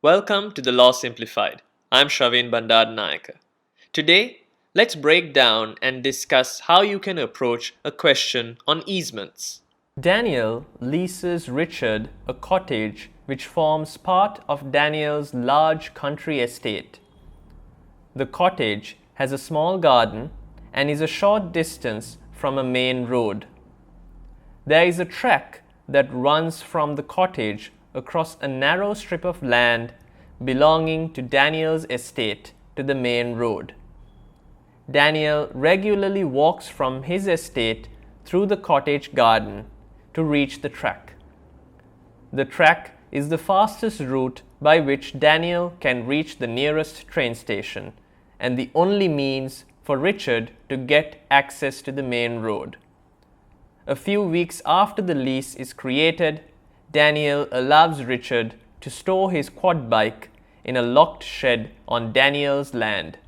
Welcome to the Law Simplified. I'm Bandaranayake. Today, let's break down and discuss how you can approach a question on easements. Daniel leases Richard a cottage which forms part of Daniel's large country estate. The cottage has a small garden and is a short distance from a main road. There is a track that runs from the cottage across a narrow strip of land belonging to Daniel's estate to the main road. Daniel regularly walks from his estate through the cottage garden to reach the track. The track is the fastest route by which Daniel can reach the nearest train station and the only means for Richard to get access to the main road. A few weeks after the lease is created, Daniel allows Richard to store his quad bike in a locked shed on Daniel's land.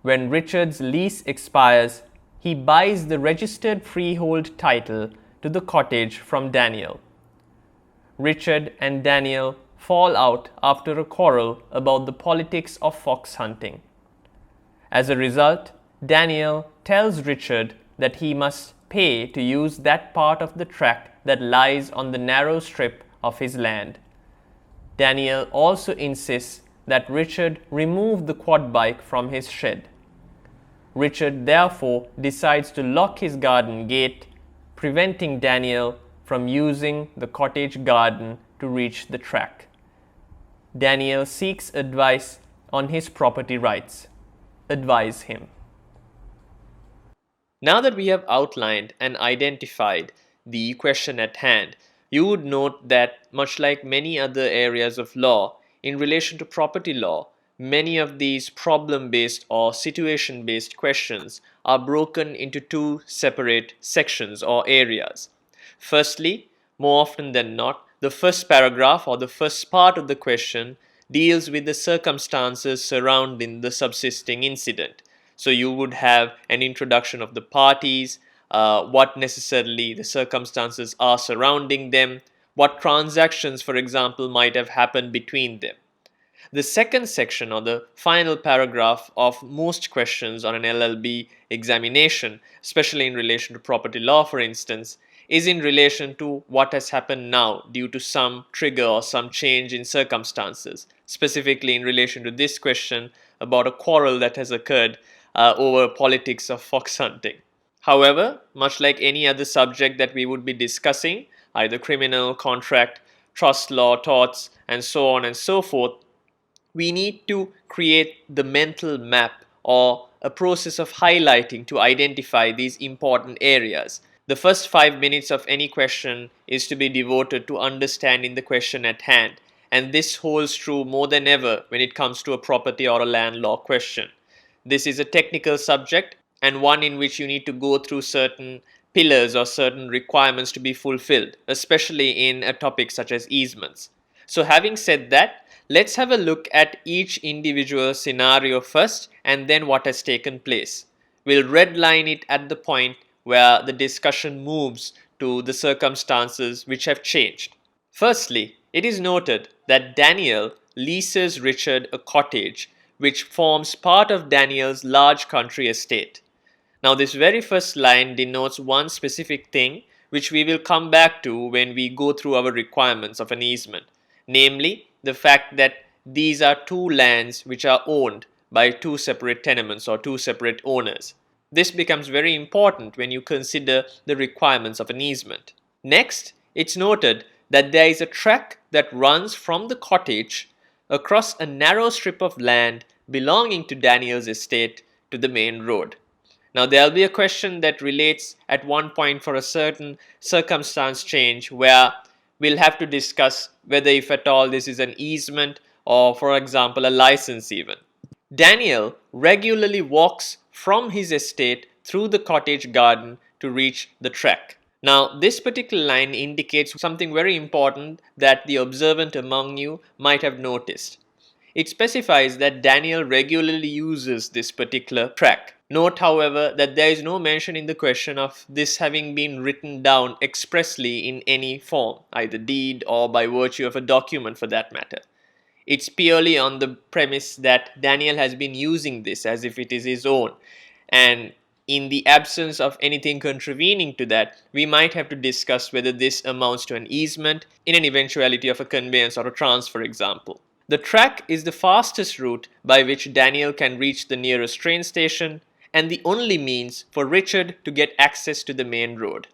When Richard's lease expires, he buys the registered freehold title to the cottage from Daniel. Richard and Daniel fall out after a quarrel about the politics of fox hunting. As a result, Daniel tells Richard that he must pay to use that part of the tract that lies on the narrow strip of his land. Daniel also insists that Richard remove the quad bike from his shed. Richard therefore decides to lock his garden gate, preventing Daniel from using the cottage garden to reach the track. Daniel seeks advice on his property rights. Advise him. Now that we have outlined and identified the question at hand, you would note that, much like many other areas of law, in relation to property law, many of these problem-based or situation-based questions are broken into two separate sections or areas. Firstly, more often than not, the first paragraph or the first part of the question deals with the circumstances surrounding the subsisting incident. So you would have an introduction of the parties, what necessarily the circumstances are surrounding them, what transactions, for example, might have happened between them. The second section or the final paragraph of most questions on an LLB examination, especially in relation to property law, for instance, is in relation to what has happened now due to some trigger or some change in circumstances, specifically in relation to this question about a quarrel that has occurred over politics of fox hunting. However, much like any other subject that we would be discussing, either criminal, contract, trust law, torts, and so on and so forth, we need to create the mental map or a process of highlighting to identify these important areas. The first 5 minutes of any question is to be devoted to understanding the question at hand, and this holds true more than ever when it comes to a property or a land law question. This is a technical subject and one in which you need to go through certain pillars or certain requirements to be fulfilled, especially in a topic such as easements. So having said that, let's have a look at each individual scenario first and then what has taken place. We'll redline it at the point where the discussion moves to the circumstances which have changed. Firstly, it is noted that Daniel leases Richard a cottage which forms part of Daniel's large country estate. Now, this very first line denotes one specific thing which we will come back to when we go through our requirements of an easement, namely the fact that these are two lands which are owned by two separate tenements or two separate owners. This becomes very important when you consider the requirements of an easement. Next, it's noted that there is a track that runs from the cottage across a narrow strip of land belonging to Daniel's estate to the main road. Now, there will be a question that relates at one point for a certain circumstance change where we'll have to discuss whether, if at all, this is an easement or, for example, a license even. Daniel regularly walks from his estate through the cottage garden to reach the track. Now, this particular line indicates something very important that the observant among you might have noticed. It specifies that Daniel regularly uses this particular track. Note, however, that there is no mention in the question of this having been written down expressly in any form, either deed or by virtue of a document for that matter. It's purely on the premise that Daniel has been using this as if it is his own. And in the absence of anything contravening to that, we might have to discuss whether this amounts to an easement in an eventuality of a conveyance or a transfer, for example. The track is the fastest route by which Daniel can reach the nearest train station and the only means for Richard to get access to the main road.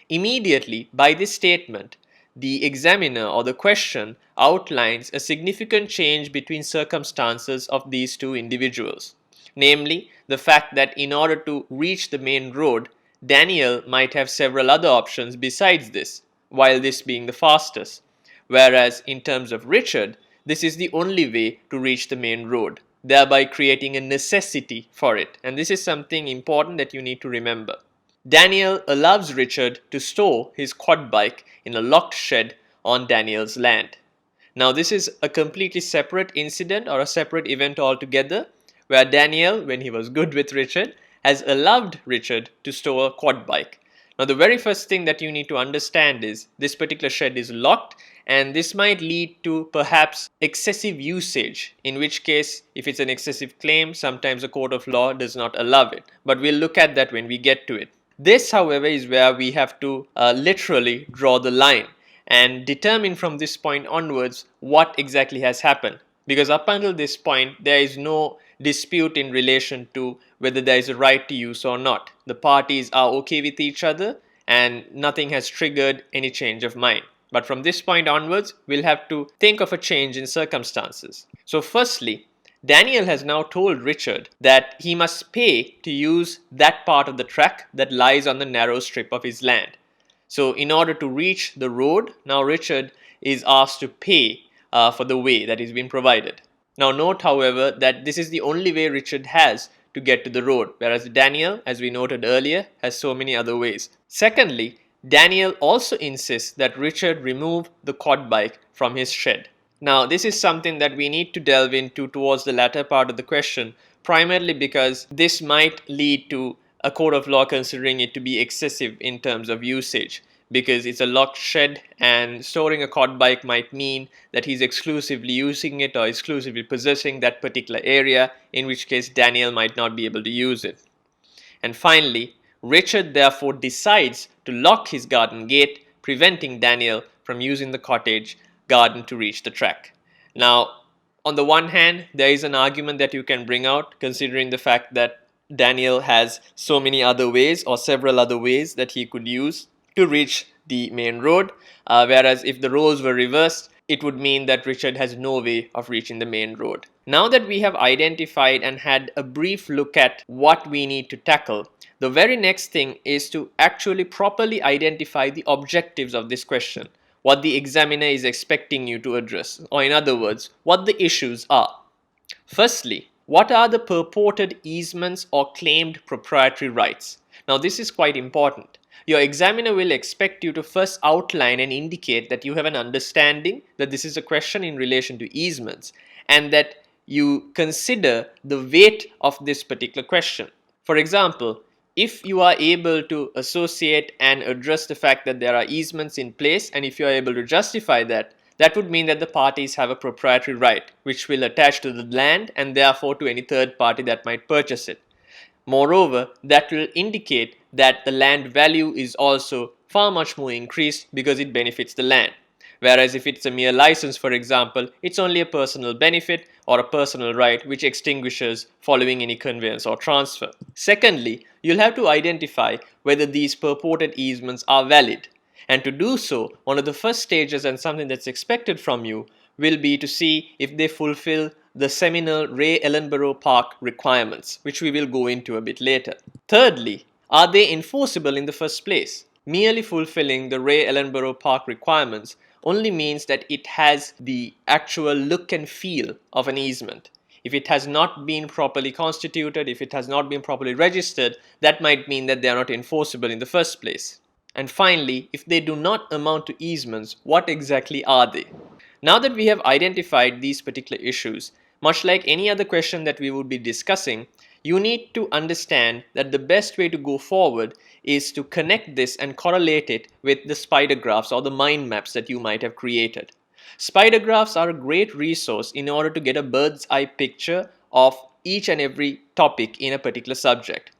Immediately, by this statement, the examiner or the question outlines a significant change between circumstances of these two individuals. Namely, the fact that in order to reach the main road, Daniel might have several other options besides this, while this being the fastest. Whereas in terms of Richard, this is the only way to reach the main road, thereby creating a necessity for it. And this is something important that you need to remember. Daniel allows Richard to store his quad bike in a locked shed on Daniel's land. Now, this is a completely separate incident or a separate event altogether, where Daniel, when he was good with Richard, has allowed Richard to store a quad bike. Now, the very first thing that you need to understand is this particular shed is locked, and this might lead to perhaps excessive usage, in which case, if it's an excessive claim, sometimes a court of law does not allow it. But we'll look at that when we get to it. This, however, is where we have to literally draw the line and determine from this point onwards what exactly has happened. Because up until this point, there is no dispute in relation to whether there is a right to use or not. The parties are okay with each other and nothing has triggered any change of mind. But from this point onwards, we'll have to think of a change in circumstances. So firstly, Daniel has now told Richard that he must pay to use that part of the track that lies on the narrow strip of his land. So in order to reach the road, now Richard is asked to pay for the way that is being provided. Now note, however, that this is the only way Richard has to get to the road, whereas Daniel, as we noted earlier, has so many other ways. Secondly, Daniel also insists that Richard remove the quad bike from his shed. Now, this is something that we need to delve into towards the latter part of the question, primarily because this might lead to a court of law considering it to be excessive in terms of usage, because it's a locked shed and storing a quad bike might mean that he's exclusively using it or exclusively possessing that particular area, in which case Daniel might not be able to use it. And finally, Richard therefore decides to lock his garden gate, preventing Daniel from using the cottage garden to reach the track. Now, on the one hand, there is an argument that you can bring out considering the fact that Daniel has so many other ways or several other ways that he could use to reach the main road, whereas if the roles were reversed, it would mean that Richard has no way of reaching the main road. Now that we have identified and had a brief look at what we need to tackle, the very next thing is to actually properly identify the objectives of this question, what the examiner is expecting you to address, or in other words, what the issues are. Firstly, what are the purported easements or claimed proprietary rights? Now, this is quite important. Your examiner will expect you to first outline and indicate that you have an understanding that this is a question in relation to easements and that you consider the weight of this particular question. For example, if you are able to associate and address the fact that there are easements in place, and if you are able to justify that, that would mean that the parties have a proprietary right which will attach to the land and therefore to any third party that might purchase it. Moreover, that will indicate that the land value is also far much more increased because it benefits the land. Whereas if it's a mere license, for example, it's only a personal benefit or a personal right which extinguishes following any conveyance or transfer. Secondly, you'll have to identify whether these purported easements are valid. And to do so, one of the first stages and something that's expected from you will be to see if they fulfill the seminal Ray Ellenborough Park requirements, which we will go into a bit later. Thirdly, are they enforceable in the first place? Merely fulfilling the Ray Ellenborough Park requirements only means that it has the actual look and feel of an easement. If it has not been properly constituted, if it has not been properly registered, that might mean that they are not enforceable in the first place. And finally, if they do not amount to easements, what exactly are they? Now that we have identified these particular issues, much like any other question that we would be discussing, you need to understand that the best way to go forward is to connect this and correlate it with the spider graphs or the mind maps that you might have created. Spider graphs are a great resource in order to get a bird's eye picture of each and every topic in a particular subject.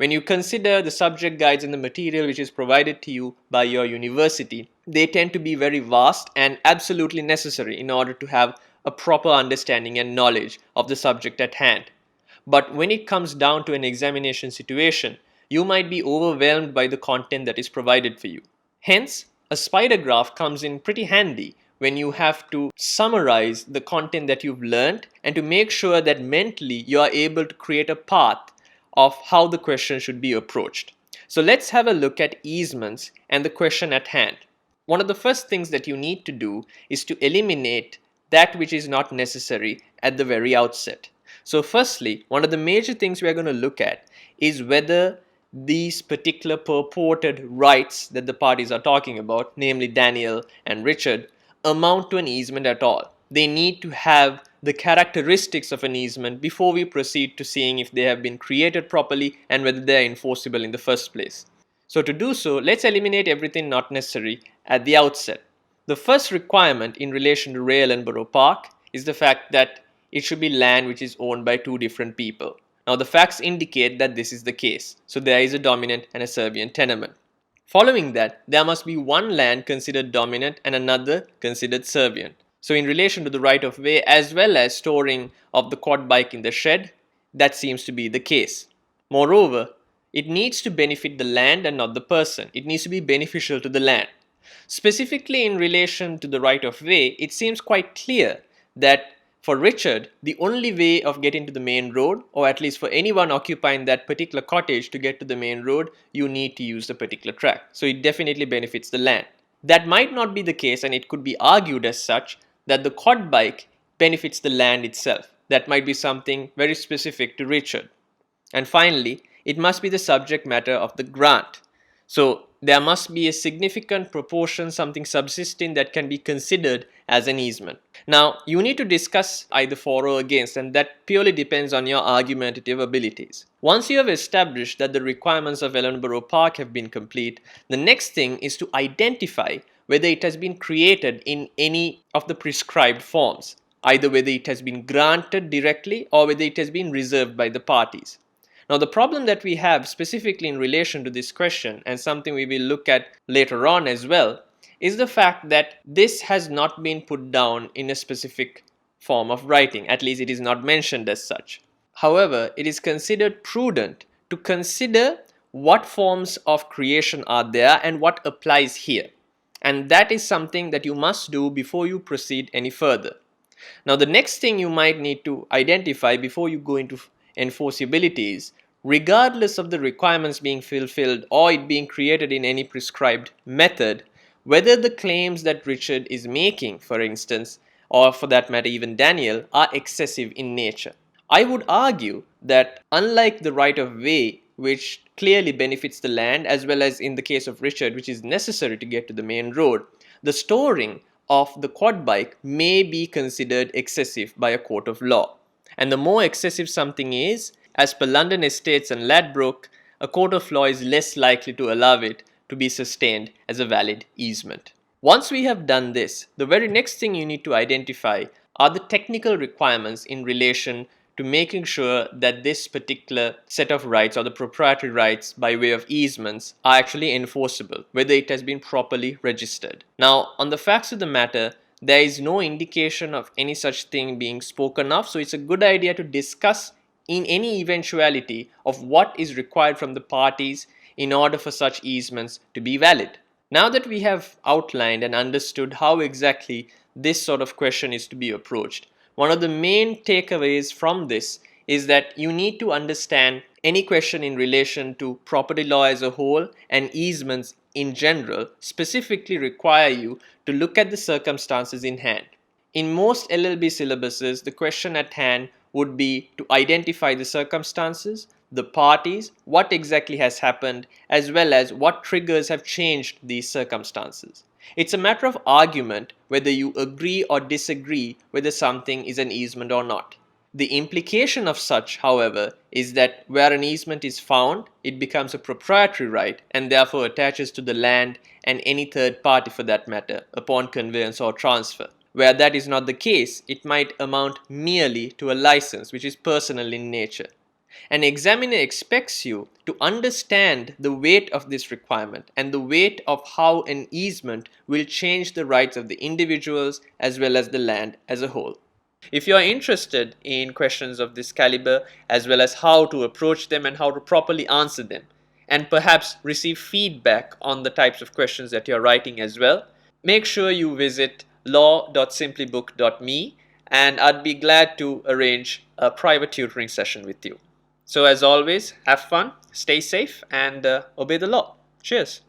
When you consider the subject guides and the material which is provided to you by your university, they tend to be very vast and absolutely necessary in order to have a proper understanding and knowledge of the subject at hand. But when it comes down to an examination situation, you might be overwhelmed by the content that is provided for you. Hence, a spider graph comes in pretty handy when you have to summarize the content that you've learned and to make sure that mentally you are able to create a path of how the question should be approached. So let's have a look at easements and the question at hand. One of the first things that you need to do is to eliminate that which is not necessary at the very outset. So firstly, one of the major things we are going to look at is whether these particular purported rights that the parties are talking about, namely Daniel and Richard, amount to an easement at all. They need to have the characteristics of an easement before we proceed to seeing if they have been created properly and whether they are enforceable in the first place. So to do so, let's eliminate everything not necessary at the outset. The first requirement in relation to Ray Ellenborough Park is the fact that it should be land which is owned by two different people. Now the facts indicate that this is the case. So there is a dominant and a servient tenement. Following that, there must be one land considered dominant and another considered servient. So in relation to the right of way as well as storing of the quad bike in the shed, that seems to be the case. Moreover, it needs to benefit the land and not the person. It needs to be beneficial to the land. Specifically in relation to the right of way, it seems quite clear that for Richard, the only way of getting to the main road, or at least for anyone occupying that particular cottage to get to the main road, you need to use the particular track. So it definitely benefits the land. That might not be the case, and it could be argued as such that the quad bike benefits the land itself. That might be something very specific to Richard. And finally, it must be the subject matter of the grant. So there must be a significant proportion, something subsisting that can be considered as an easement. Now, you need to discuss either for or against, and that purely depends on your argumentative abilities. Once you have established that the requirements of Ellenborough Park have been complete, the next thing is to identify whether it has been created in any of the prescribed forms, either whether it has been granted directly or whether it has been reserved by the parties. Now, the problem that we have specifically in relation to this question, and something we will look at later on as well, is the fact that this has not been put down in a specific form of writing. At least it is not mentioned as such. However, it is considered prudent to consider what forms of creation are there and what applies here. And that is something that you must do before you proceed any further. Now, the next thing you might need to identify before you go into enforceability is, regardless of the requirements being fulfilled or it being created in any prescribed method, whether the claims that Richard is making, for instance, or for that matter even Daniel, are excessive in nature. I would argue that unlike the right of way, which clearly benefits the land, as well as in the case of Richard, which is necessary to get to the main road, the storing of the quad bike may be considered excessive by a court of law. And the more excessive something is, as per London Estates and Ladbroke, a court of law is less likely to allow it to be sustained as a valid easement. Once we have done this, the very next thing you need to identify are the technical requirements in relation to making sure that this particular set of rights or the proprietary rights by way of easements are actually enforceable, whether it has been properly registered. Now, on the facts of the matter, there is no indication of any such thing being spoken of, so it's a good idea to discuss in any eventuality of what is required from the parties in order for such easements to be valid. Now that we have outlined and understood how exactly this sort of question is to be approached, one of the main takeaways from this is that you need to understand any question in relation to property law as a whole and easements in general specifically require you to look at the circumstances in hand. In most LLB syllabuses, the question at hand would be to identify the circumstances, the parties, what exactly has happened, as well as what triggers have changed these circumstances. It's a matter of argument whether you agree or disagree whether something is an easement or not. The implication of such, however, is that where an easement is found, it becomes a proprietary right and therefore attaches to the land and any third party for that matter upon conveyance or transfer. Where that is not the case, it might amount merely to a license which is personal in nature. An examiner expects you to understand the weight of this requirement and the weight of how an easement will change the rights of the individuals as well as the land as a whole. If you are interested in questions of this caliber, as well as how to approach them and how to properly answer them, and perhaps receive feedback on the types of questions that you're writing as well, make sure you visit law.simplybook.me, and I'd be glad to arrange a private tutoring session with you. So as always, have fun, stay safe, and obey the law. Cheers.